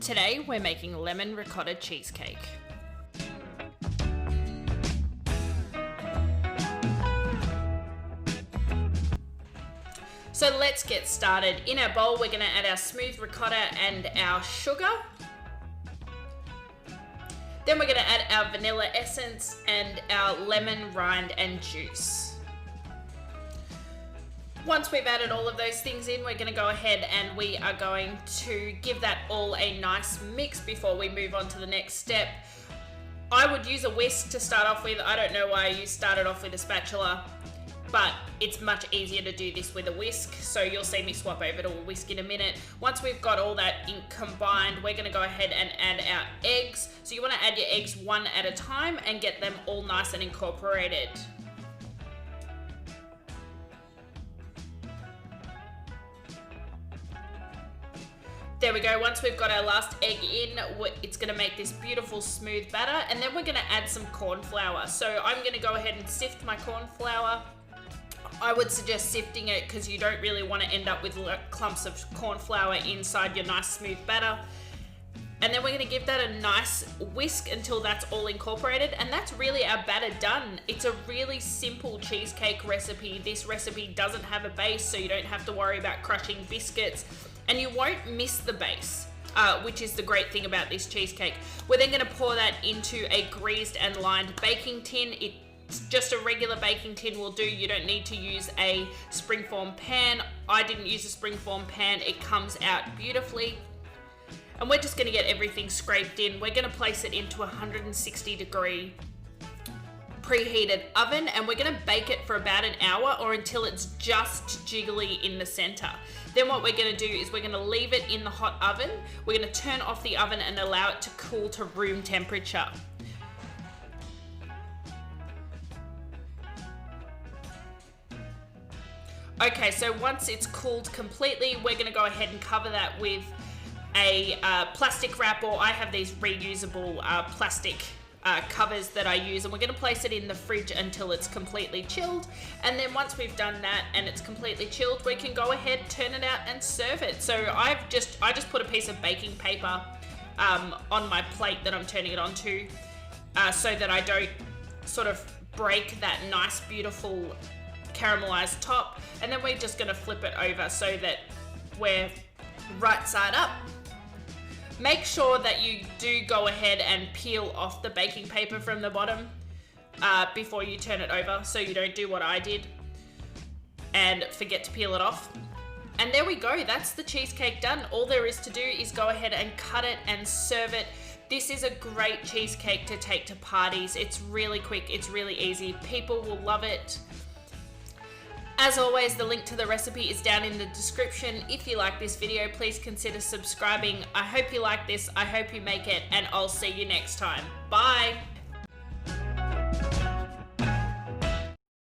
Today we're making lemon ricotta cheesecake. So let's get started. In our bowl we're going to add our smooth ricotta and our sugar. Then we're going to add our vanilla essence and our lemon rind and juice. Once we've added all of those things in, we're going to go ahead and we are going to give that all a nice mix before we move on to the next step. I would use a whisk to start off with. I don't know why you started off with a spatula, but it's much easier to do this with a whisk. So you'll see me swap over to a whisk in a minute. Once we've got all that combined, we're going to go ahead and add our eggs. So you want to add your eggs one at a time and get them all nice and incorporated. There we go. Once we've got our last egg in, it's going to make this beautiful smooth batter, and then we're going to add some corn flour. So I'm going to go ahead and sift my corn flour. I would suggest sifting it because you don't really want to end up with clumps of corn flour inside your nice smooth batter. And then we're going to give that a nice whisk until that's all incorporated, and that's really our batter done. It's a really simple cheesecake recipe. This recipe doesn't have a base, so you don't have to worry about crushing biscuits. And you won't miss the base, which is the great thing about this cheesecake. We're then going to pour that into a greased and lined baking tin. It's just a regular baking tin will do. You don't need to use a springform pan. I didn't use a springform pan. It comes out beautifully. And we're just going to get everything scraped in. We're going to place it into a 160-degree preheated oven, and we're going to bake it for about an hour or until it's just jiggly in the center. Then what we're going to do is we're going to leave it in the hot oven. We're going to turn off the oven and allow it to cool to room temperature. Okay, so once it's cooled completely, we're going to go ahead and cover that with a plastic wrap, or I have these reusable plastic covers that I use, and we're going to place it in the fridge until it's completely chilled. And then once we've done that and it's completely chilled, we can go ahead, turn it out and serve it. So I just put a piece of baking paper on my plate that I'm turning it onto so that I don't sort of break that nice beautiful caramelized top. And then we're just going to flip it over so that we're right side up. Make sure that you do go ahead and peel off the baking paper from the bottom before you turn it over, so you don't do what I did and forget to peel it off. And there we go, that's the cheesecake done. All there is to do is go ahead and cut it and serve it. This is a great cheesecake to take to parties. It's really quick, it's really easy. People will love it. As always, the link to the recipe is down in the description. If you like this video, please consider subscribing. I hope you like this, I hope you make it, and I'll see you next time. Bye!